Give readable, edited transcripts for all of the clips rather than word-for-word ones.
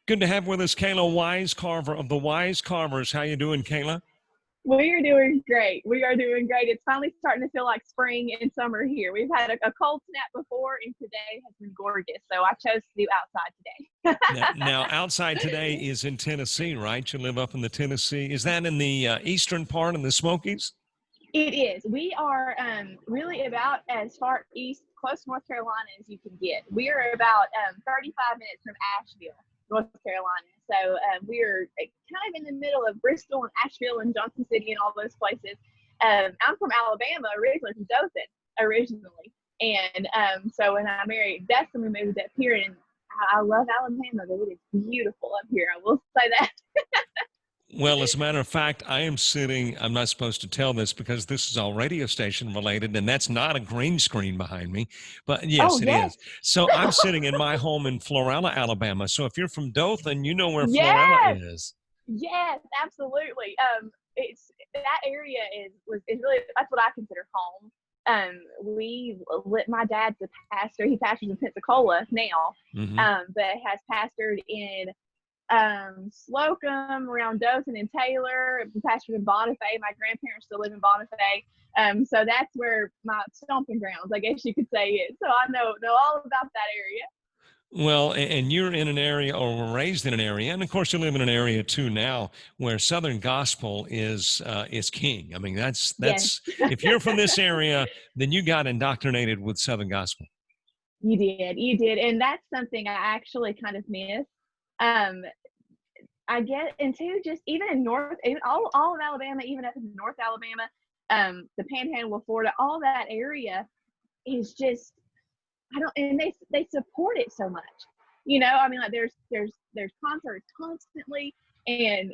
Good to have with us Kaila Wisecarver of the Wisecarvers. How you doing, Kaila? We are doing great. We are doing great. It's finally starting to feel like spring and summer here. We've had a cold snap before, and today has been gorgeous. So I chose to do outside today. Now, outside today is in Tennessee, right? You live up in the Tennessee. Is that in the eastern part of the Smokies? It is. We are really about as far east, close to North Carolina as you can get. We are about 35 minutes from Asheville, North Carolina. So we're kind of in the middle of Bristol and Asheville and Johnson City and all those places. I'm from Alabama originally, from Dothan originally. And so when I married Dustin, we moved up here, and I love Alabama, but it is beautiful up here. I will say that. Well, as a matter of fact, I'm not supposed to tell this because this is all radio station related, and that's not a green screen behind me, but yes, it is. So I'm sitting in my home in Florella, Alabama. So if you're from Dothan, you know where Florella is. Yes, absolutely. It's that area is really, that's what I consider home. My dad's a pastor. He pastors in Pensacola now, but has pastored in Slocum, around Dothan and Taylor, pastored in Bonifay. My grandparents still live in Bonifay. So that's where my stomping grounds, I guess you could say, is. So I know all about that area. Well, and you're in an area, or were raised in an area, and of course you live in an area too now where Southern gospel is king. I mean, that's Yes. If you're from this area, then you got indoctrinated with Southern gospel. You did, and that's something I actually kind of miss. I get into just even in all of Alabama, even up in North Alabama, the Panhandle of Florida, all that area is just, and they support it so much. I mean, like there's concerts constantly, and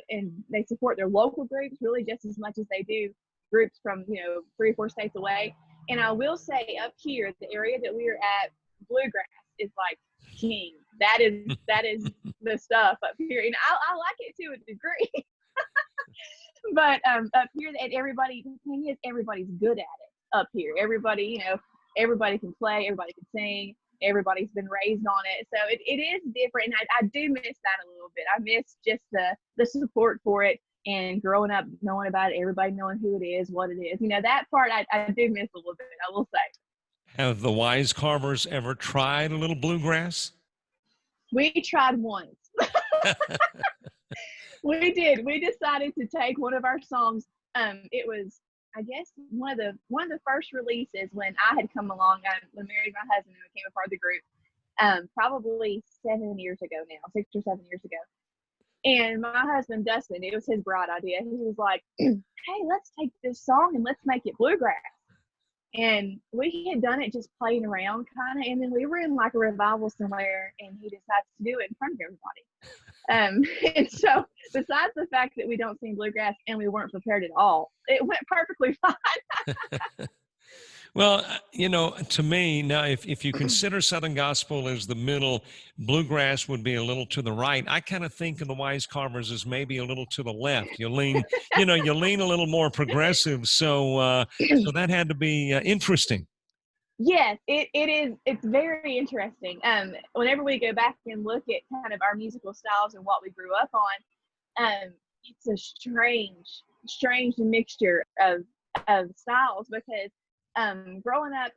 they support their local groups really just as much as they do groups from 3 or 4 states away. And I will say, up here, the area that we are at, Bluegrass is like king. That is the stuff up here, and I like it to a degree. But up here, and the thing is, everybody's good at it up here. Everybody can play, everybody can sing, everybody's been raised on it. So it is different, and I do miss that a little bit. I miss just the support for it, and growing up knowing about it, everybody knowing who it is, what it is. That part I do miss a little bit, I will say. Have the Wisecarvers ever tried a little bluegrass? We tried once. We did. We decided to take one of our songs. It was, I guess, one of the first releases when I had come along. I married my husband and became a part of the group. Probably 7 years ago now, 6 or 7 years ago. And my husband Dustin, it was his bright idea. He was like, "Hey, let's take this song and let's make it bluegrass." And we had done it just playing around kind of, and then we were in like a revival somewhere, and he decided to do it in front of everybody. And so besides the fact that we don't sing bluegrass and we weren't prepared at all, it went perfectly fine. Well, to me, now, if you consider Southern gospel as the middle, bluegrass would be a little to the right. I kind of think of the Wisecarvers as maybe a little to the left. You lean a little more progressive. So that had to be interesting. Yes, it is. It's very interesting. Whenever we go back and look at kind of our musical styles and what we grew up on, it's a strange mixture of styles, because growing up,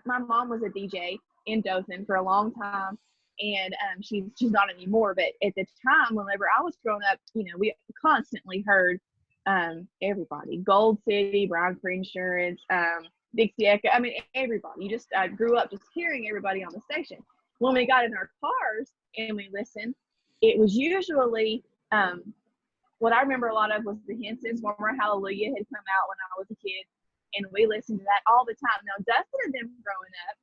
my mom was a DJ in Dothan for a long time, and she's not anymore. But at the time, whenever I was growing up, we constantly heard everybody, Gold City, Brown Free Insurance, Dixie Echo. I mean, everybody. I grew up just hearing everybody on the station. When we got in our cars and we listened, it was usually what I remember a lot of was the Henson's "Warmer Hallelujah" had come out when I was a kid. And we listened to that all the time. Now, Dustin and them growing up,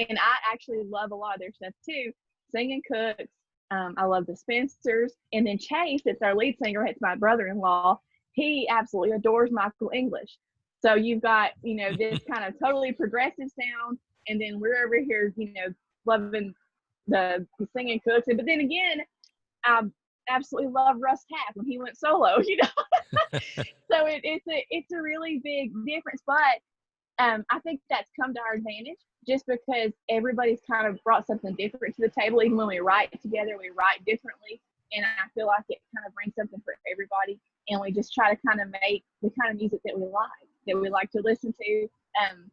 and I actually love a lot of their stuff too. Singing Cooks, I love the Spencers. And then Chase, it's our lead singer, it's my brother-in-law. He absolutely adores Michael English. So you've got, this kind of totally progressive sound. And then we're over here, loving the Singing Cooks. But then again, I absolutely love Russ Taff when he went solo, So it's a really big difference, but I think that's come to our advantage just because everybody's kind of brought something different to the table. Even when we write together, we write differently. And I feel like it kind of brings something for everybody. And we just try to kind of make the kind of music that we like to listen to.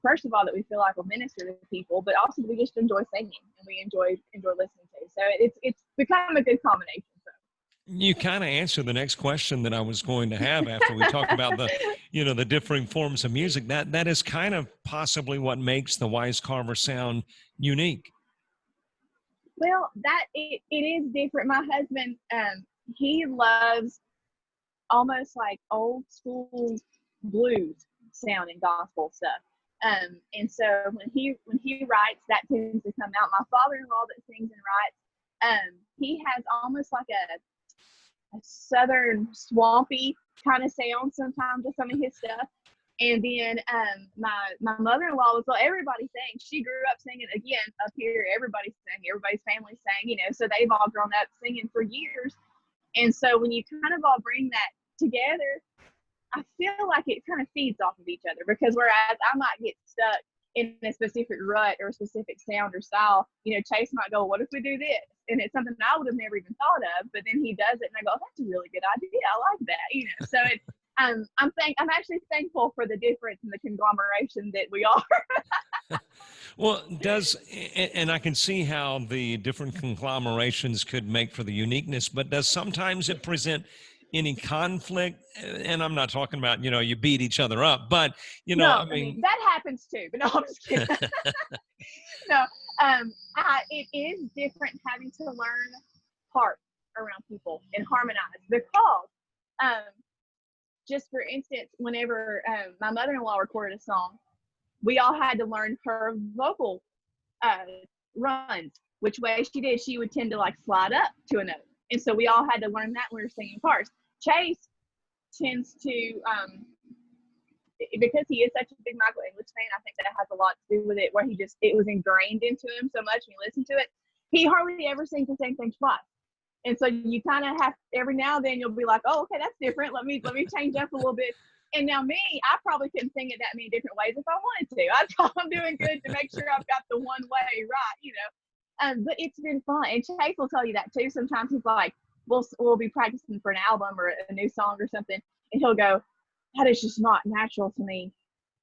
First of all, that we feel like will minister to people, but also we just enjoy singing and we enjoy listening to. So it's become a good combination. So. You kind of answered the next question that I was going to have after we talked about the differing forms of music. That is kind of possibly what makes the Wisecarver sound unique. Well, it is different. My husband, he loves almost like old school blues sounding gospel stuff. And so when he writes, that tends to come out. My father-in-law that sings and writes, he has almost like a southern swampy kind of sound sometimes with some of his stuff. And then my mother-in-law was, well, everybody sings. She grew up singing again up here. Everybody sang. Everybody's family sang, so they've all grown up singing for years. And so when you kind of all bring that together, I feel like it kind of feeds off of each other, because whereas I might get stuck in a specific rut or a specific sound or style, Chase might go, what if we do this? And it's something I would have never even thought of, but then he does it and I go, oh, that's a really good idea. I like that, so it, I'm actually thankful for the difference in the conglomeration that we are. Well, and I can see how the different conglomerations could make for the uniqueness, but does sometimes it present any conflict? And I'm not talking about, you beat each other up, but, No, I mean that happens too, but no, I'm just kidding. No, it is different having to learn parts around people and harmonize, because, just for instance, whenever my mother-in-law recorded a song, we all had to learn her vocal runs, which way she did. She would tend to like slide up to a note. And so we all had to learn that when we were singing parts. Chase tends to, because he is such a big Michael English fan, I think that has a lot to do with it, where it was ingrained into him so much when you listen to it. He hardly ever sings the same thing twice. And so you kind of have, every now and then you'll be like, oh, okay, that's different. Let me change up a little bit. And now I probably couldn't sing it that many different ways if I wanted to. I'm doing good to make sure I've got the one way right, but it's been fun. And Chase will tell you that too. Sometimes he's like, we'll be practicing for an album or a new song or something, and he'll go, that is just not natural to me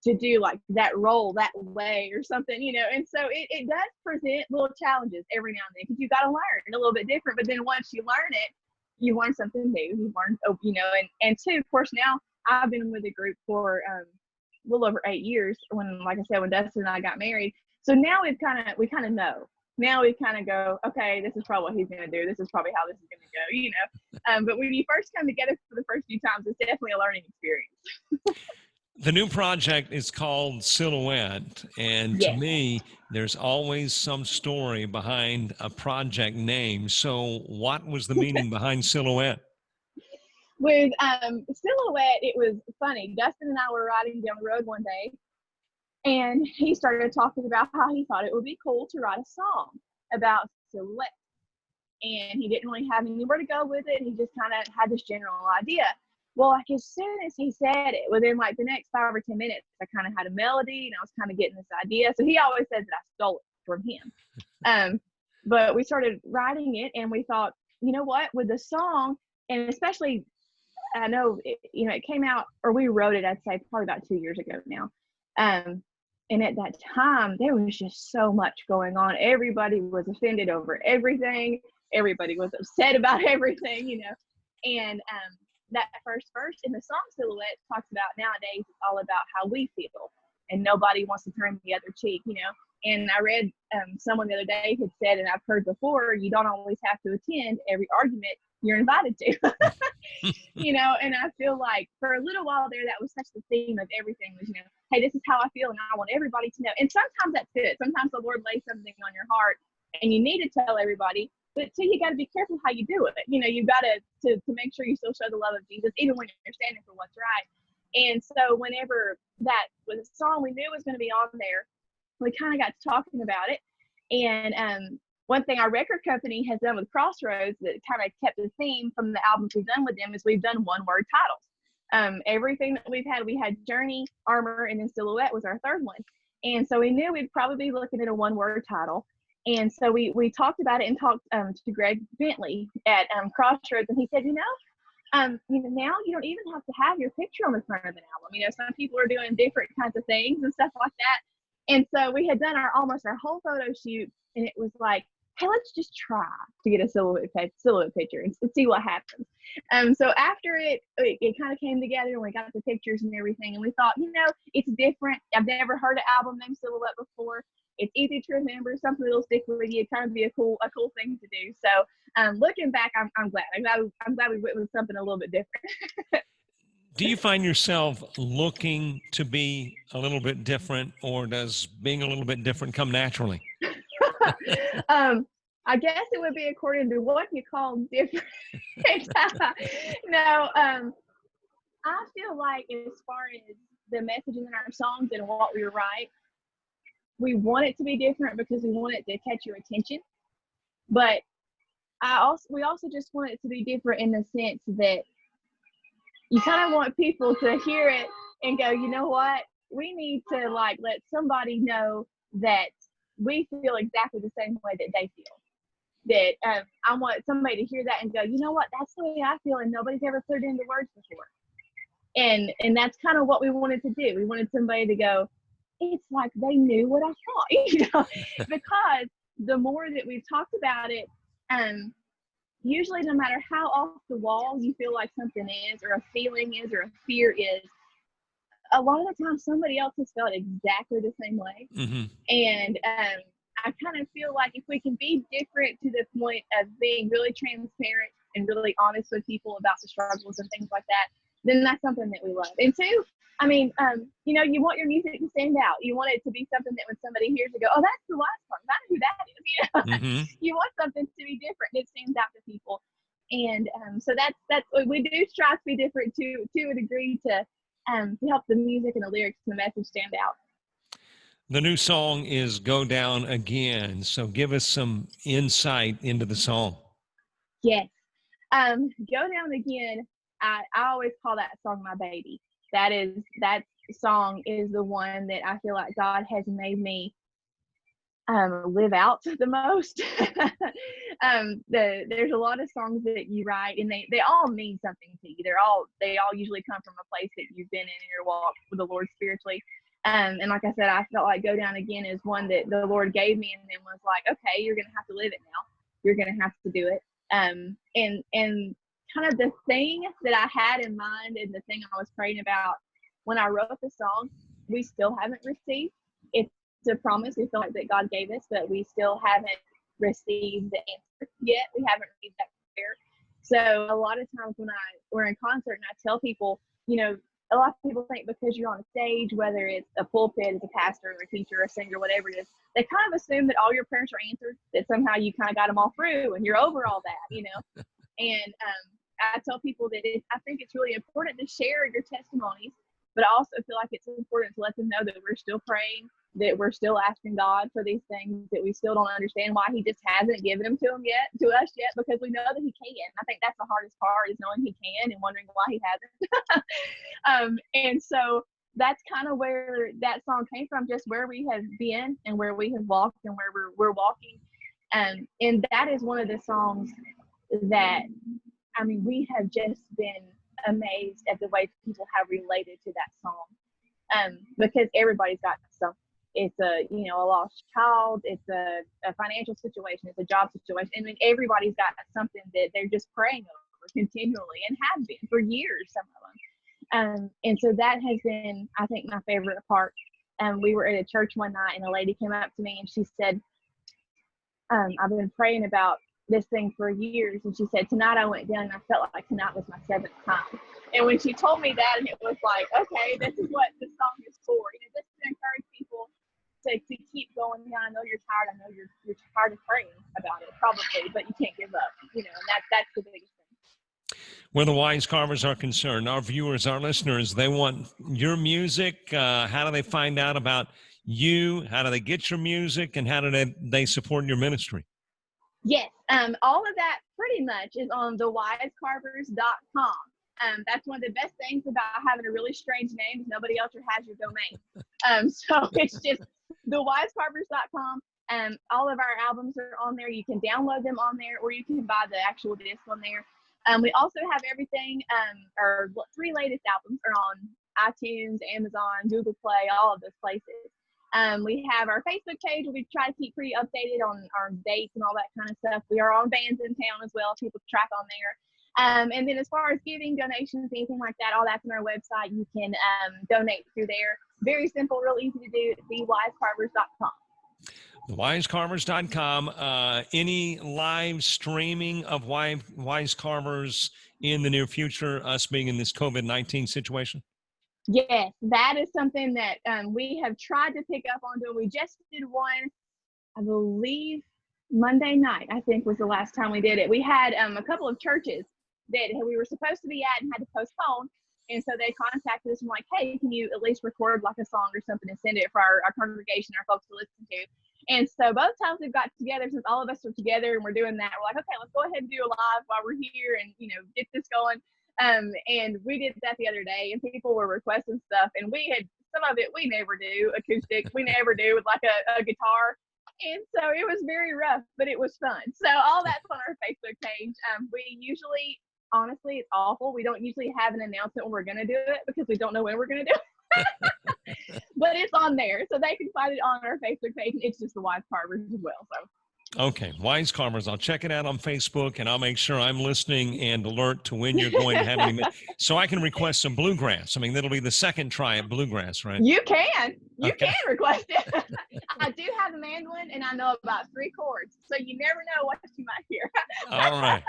to do like that role that way or something, and so it does present little challenges every now and then, because you got to learn a little bit different. But then once you learn it, you learn something new. You learn, and two, of course, now I've been with a group for a little over 8 years. When, like I said, when Dustin and I got married, so now we kind of know. Now we kind of go, okay, this is probably what he's going to do. This is probably how this is going to go, But when you first come together for the first few times, it's definitely a learning experience. The new project is called Silhouette, and to Yes. me, there's always some story behind a project name. So what was the meaning behind Silhouette? With Silhouette, it was funny. Dustin and I were riding down the road one day, and he started talking about how he thought it would be cool to write a song about silhouette. And he didn't really have anywhere to go with it. He just kind of had this general idea. Well, like as soon as he said it, within like the next 5 or 10 minutes, I kind of had a melody and I was kind of getting this idea. So he always says that I stole it from him. But we started writing it, and we thought, you know what, with the song, and especially, I know, it came out, or we wrote it, I'd say probably about 2 years ago now. And at that time, there was just so much going on. Everybody was offended over everything. Everybody was upset about everything, And that first verse in the song Silhouette talks about nowadays it's all about how we feel, and nobody wants to turn the other cheek, And I read someone the other day had said, and I've heard before, you don't always have to attend every argument you're invited to. And I feel like for a little while there, that was such the theme of everything was, hey, this is how I feel, and I want everybody to know. And sometimes that's good. Sometimes the Lord lays something on your heart and you need to tell everybody, but too, you got to be careful how you do it. You've got to make sure you still show the love of Jesus, even when you're standing for what's right. And so whenever that was a song we knew was going to be on there, we kind of got to talking about it. And one thing our record company has done with Crossroads that kind of kept the theme from the albums we've done with them is we've done one-word titles. Everything that we had Journey, Armor, and then Silhouette was our third one. And so we knew we'd probably be looking at a one-word title. And so we talked about it and talked to Greg Bentley at Crossroads, and he said, now you don't even have to have your picture on the front of an album. Some people are doing different kinds of things and stuff like that. And so we had done almost our whole photo shoot, and it was like, hey, let's just try to get a silhouette picture and see what happens. So after it kind of came together, and we got the pictures and everything, and we thought, it's different. I've never heard an album named Silhouette before. It's easy to remember, something that'll stick with you. It kind of be a cool thing to do. So looking back, I'm glad. I'm glad we went with something a little bit different. Do you find yourself looking to be a little bit different, or does being a little bit different come naturally? I guess it would be according to what you call different. No, I feel like as far as the messaging in our songs and what we write, we want it to be different because we want it to catch your attention. But we also just want it to be different in the sense that you kind of want people to hear it and go, you know what? We need to let somebody know that we feel exactly the same way that they feel. That I want somebody to hear that and go, you know what? That's the way I feel, and nobody's ever put it into words before. And that's kind of what we wanted to do. We wanted somebody to go, it's like they knew what I thought, because the more that we've talked about it, usually no matter how off the wall you feel like something is, or a feeling is, or a fear is, a lot of the time somebody else has felt exactly the same way. Mm-hmm. And I kind of feel like if we can be different to the point of being really transparent and really honest with people about the struggles and things like that, then that's something that we love. And two, you want your music to stand out. You want it to be something that when somebody hears it, go, oh, that's the Wisecarvers. I know who that is. Mm-hmm. You want something to be different that stands out to people. And so that's we do strive to be different to a degree to help the music and the lyrics and the message stand out. The new song is Go Down Again. So give us some insight into the song. Yes. Go Down Again. I always call that song my baby. That song is the one that I feel like God has made me live out the most. There's a lot of songs that you write, and they all mean something to you. They all usually come from a place that you've been in your walk with the Lord spiritually. And like I said, I felt like Go Down Again is one that the Lord gave me, and then was like, okay, you're gonna have to live it now. You're gonna have to do it. And kind of the thing that I had in mind, and the thing I was praying about when I wrote the song, we still haven't received. It's a promise we feel like that God gave us, but we still haven't received the answer yet. We haven't received that prayer. So a lot of times when we're in concert and I tell people, a lot of people think because you're on a stage, whether it's a pulpit as a pastor or a teacher or a singer, whatever it is, they kind of assume that all your prayers are answered, that somehow you kind of got them all through and you're over all that, And I tell people that I think it's really important to share your testimonies, but I also feel like it's important to let them know that we're still praying, that we're still asking God for these things, that we still don't understand why he just hasn't given them to us yet, because we know that he can. I think that's the hardest part, is knowing he can and wondering why he hasn't. And so that's kind of where that song came from, just where we have been and where we have walked and where we're walking. And that is one of the songs that, we have just been amazed at the way people have related to that song, because everybody's got something. It's a lost child, it's a financial situation, it's a job situation. Everybody's got something that they're just praying over continually, and have been for years, some of them. And so that has been, I think, my favorite part. We were at a church one night, and a lady came up to me and she said, I've been praying about this thing for years. And she said, tonight I went down and I felt like tonight was my 7th time. And when she told me that, it was like, okay, this is what the song is for. Just to encourage people to keep going. I know you're tired. I know you're tired of praying about it, probably, but you can't give up. And that's the biggest thing. Where the Wisecarvers are concerned, our viewers, our listeners, they want your music. How do they find out about you? How do they get your music? And how do they support your ministry? Yes, all of that pretty much is on thewisecarvers.com. That's one of the best things about having a really strange name is nobody else has your domain. So it's just thewisecarvers.com. All of our albums are on there. You can download them on there, or you can buy the actual disc on there. We also have everything. Our 3 latest albums are on iTunes, Amazon, Google Play, all of those places. We have our Facebook page where we try to keep pretty updated on our dates and all that kind of stuff. We are on bands in town as well. People can track on there. And then as far as giving, donations, anything like that, all that's on our website. You can donate through there. Very simple, real easy to do. thewisecarvers.com. Wisecarvers.com. Any live streaming of Wisecarvers in the near future, us being in this COVID-19 situation? Yes, that is something that we have tried to pick up on doing. We just did one, I believe, Monday night, I think was the last time we did it. We had a couple of churches that we were supposed to be at and had to postpone. And so they contacted us and like, hey, can you at least record like a song or something and send it for our congregation, our folks to listen to? And so both times we've got together, since all of us are together and we're doing that, we're like, okay, let's go ahead and do a live while we're here and, get this going. And we did that the other day and people were requesting stuff. And we had some of it we never do acoustic. We never do with like a guitar. And so it was very rough, but it was fun. So all that's on our Facebook page. We usually, honestly, it's awful. We don't usually have an announcement when we're going to do it because we don't know when we're going to do it. But it's on there, so they can find it on our Facebook page. It's just the Wisecarvers as well. So okay, Wisecarvers. I'll check it out on Facebook, and I'll make sure I'm listening and alert to when you're going to have any. So I can request some bluegrass. I mean, that'll be the second try at bluegrass, right? You can request it. I do have a mandolin, and I know about 3 chords, so you never know what you might hear. All right.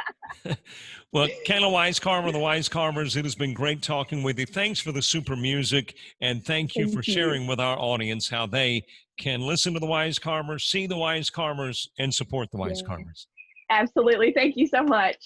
Well, Kaila Wisecarver, the Wisecarvers, it has been great talking with you. Thanks for the super music, and thank you for sharing with our audience how they can listen to the Wisecarvers, see the Wisecarvers, and support the Wisecarvers. Absolutely. Thank you so much.